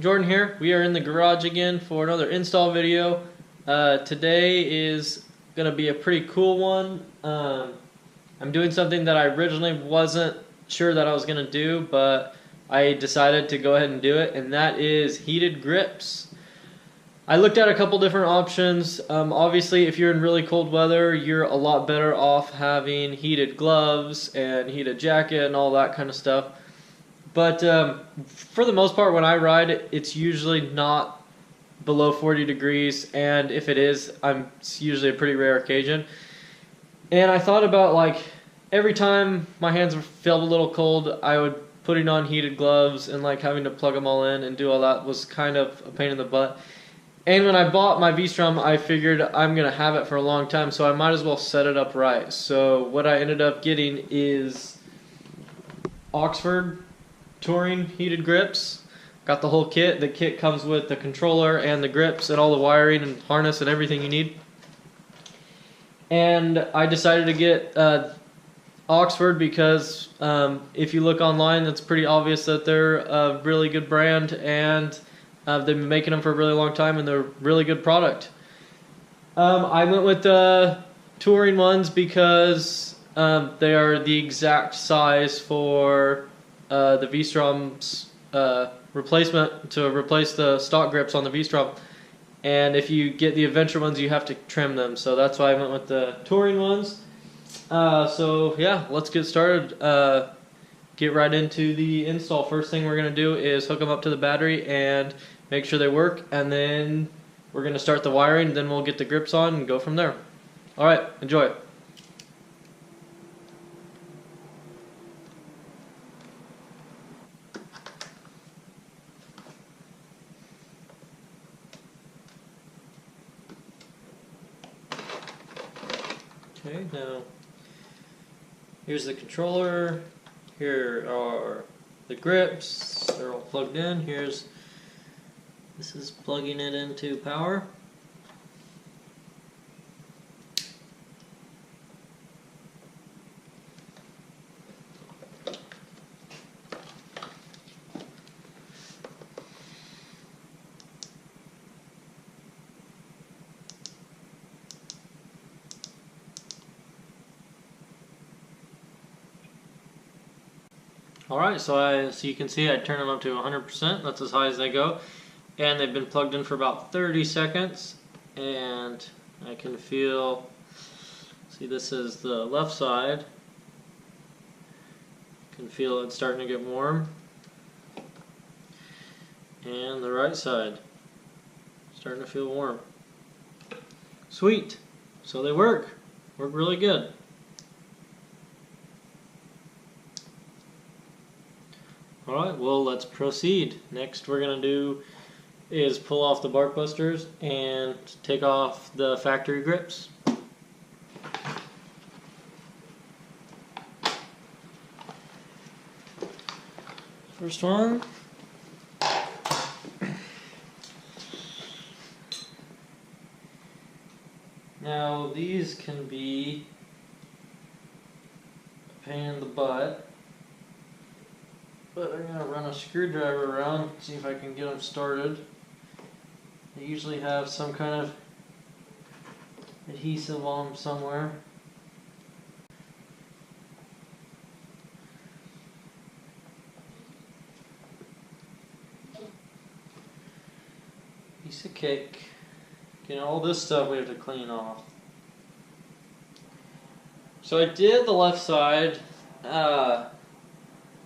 Jordan here. We are in the garage again for another install video. Today is going to be a pretty cool one. I'm doing something that I originally wasn't sure that I was going to do, but I decided to go ahead and do it, and that is heated grips. I looked at a couple different options. Obviously, if you're in really cold weather, you're a lot better off having heated gloves and heated jacket and all that kind of stuff. But for the most part, when I ride, it's usually not below 40 degrees, and if it is, it's usually a pretty rare occasion. And I thought about, like, every time my hands felt a little cold, I would putting on heated gloves and like having to plug them all in and do all that was kind of a pain in the butt. And when I bought my V Strom, I figured I'm gonna have it for a long time, so I might as well set it up right. So what I ended up getting is Oxford Touring heated grips. Got the whole kit. The kit comes with the controller and the grips and all the wiring and harness and everything you need. And I decided to get Oxford because if you look online, it's pretty obvious that they're a really good brand, and they've been making them for a really long time, and they're a really good product. I went with the touring ones because they are the exact size for the V Strom's replacement, to replace the stock grips on the V Strom. And if you get the adventure ones, you have to trim them, so that's why I went with the touring ones. So yeah, let's get started. Get right into the install. First thing we're going to do is hook them up to the battery and make sure they work, and then we're going to start the wiring, then we'll get the grips on and go from there. Alright, enjoy it. Okay, now here's the controller, here are the grips, they're all plugged in. This is plugging it into power. Alright, so you can see I turn them up to 100%, that's as high as they go, and they've been plugged in for about 30 seconds, and I can feel, see, this is the left side, I can feel it starting to get warm, and the right side, starting to feel warm. Sweet, so they work really good. Alright, well, let's proceed. Next we're going to do is pull off the bark busters and take off the factory grips. First one. Now these can be a pain in the butt, but I'm going to run a screwdriver around, see if I can get them started. They usually have some kind of adhesive on them somewhere. Piece of cake. Okay, all this stuff we have to clean off. So I did the left side.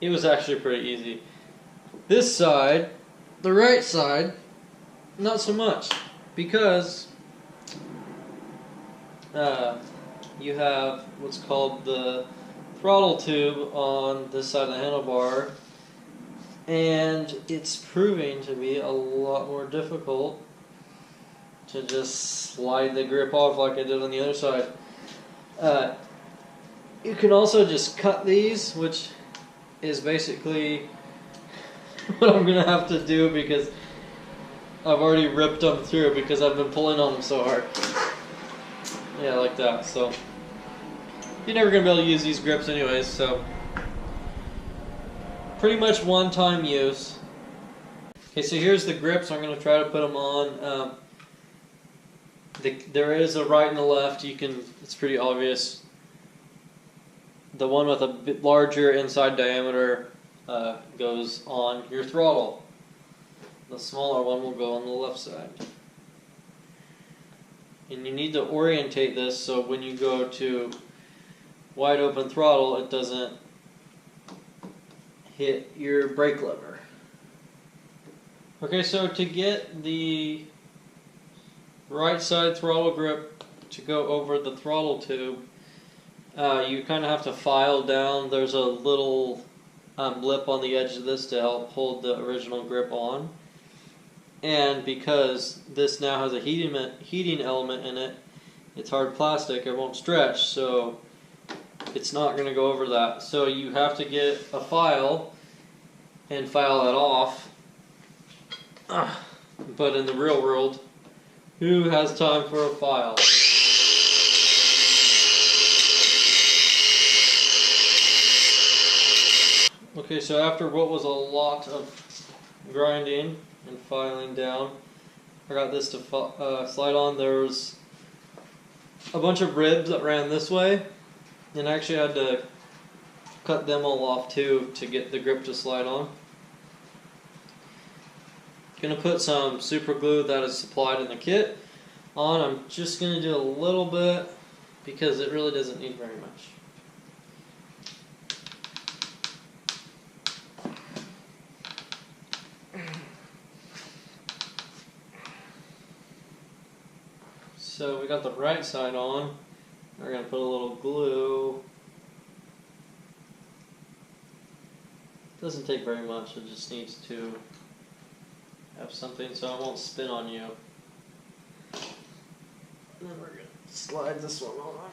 It was actually pretty easy. This side, the right side, not so much, because you have what's called the throttle tube on this side of the handlebar, and it's proving to be a lot more difficult to just slide the grip off like I did on the other side. You can also just cut these, which is basically what I'm going to have to do because I've already ripped them through because I've been pulling on them so hard. Yeah, like that. So you're never going to be able to use these grips anyways, so pretty much one-time use. Okay, so here's the grips. I'm going to try to put them on. There is a right and a left. It's pretty obvious. The one with a bit larger inside diameter goes on your throttle. The smaller one will go on the left side. And you need to orientate this so when you go to wide open throttle, it doesn't hit your brake lever. Okay, so to get the right side throttle grip to go over the throttle tube, you kind of have to file down. There's a little lip on the edge of this to help hold the original grip on. And because this now has a heating element in it, it's hard plastic, it won't stretch, so it's not going to go over that. So you have to get a file and file that off. But in the real world, who has time for a file? Okay, so after what was a lot of grinding and filing down, I got this to slide on. There was a bunch of ribs that ran this way, and I actually had to cut them all off too to get the grip to slide on. Gonna put some super glue that is supplied in the kit on. I'm just gonna do a little bit because it really doesn't need very much. So we got the right side on. We're going to put a little glue. Doesn't take very much, it just needs to have something so it won't spin on you. And then we're going to slide this one on.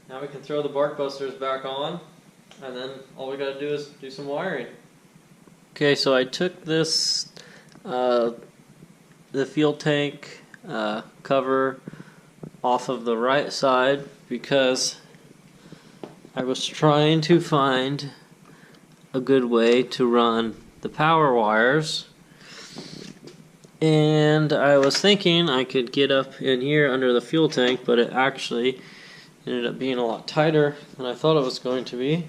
Now we can throw the bark busters back on, and then all we got to do is do some wiring. Okay, so I took this, the fuel tank cover off of the right side because I was trying to find a good way to run the power wires, and I was thinking I could get up in here under the fuel tank, but it actually ended up being a lot tighter than I thought it was going to be.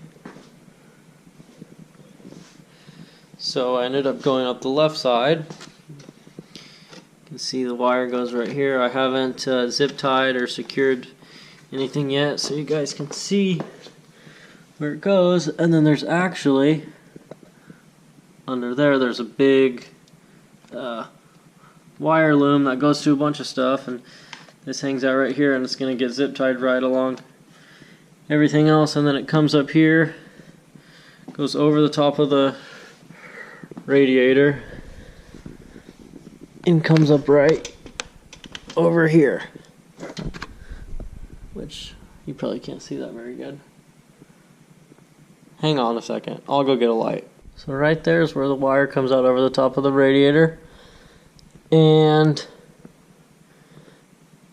So I ended up going up the left side. You can see the wire goes right here. I haven't zip tied or secured anything yet, so you guys can see where it goes. And then there's actually, under there's a big wire loom that goes to a bunch of stuff, and this hangs out right here, and it's going to get zip tied right along everything else, and then it comes up here, goes over the top of the radiator, and comes up right over here, which you probably can't see that very good. Hang on a second, I'll go get a light. So right there is where the wire comes out over the top of the radiator, and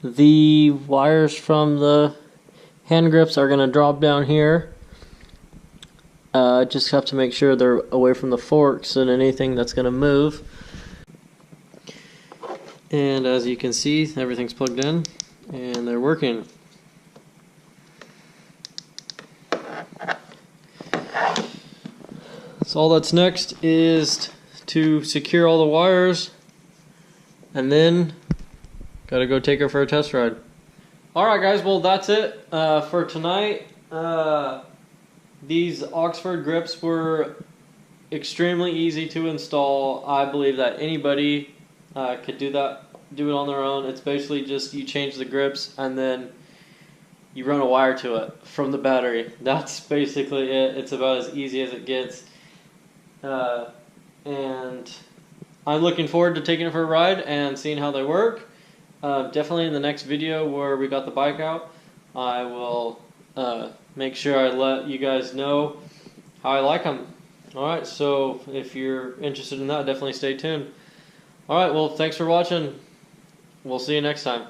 the wires from the hand grips are going to drop down here. Just have to make sure they're away from the forks and anything that's going to move. And as you can see, everything's plugged in and they're working. So all that's next is to secure all the wires, and then gotta go take her for a test ride. Alright guys, well that's it for tonight. These Oxford grips were extremely easy to install. I believe that anybody could do it on their own. It's basically just you change the grips and then you run a wire to it from the battery. That's basically it. It's about as easy as it gets. And I'm looking forward to taking it for a ride and seeing how they work. Definitely in the next video where we got the bike out, I will make sure I let you guys know how I like them. Alright, so if you're interested in that, definitely stay tuned. Alright, well, thanks for watching. We'll see you next time.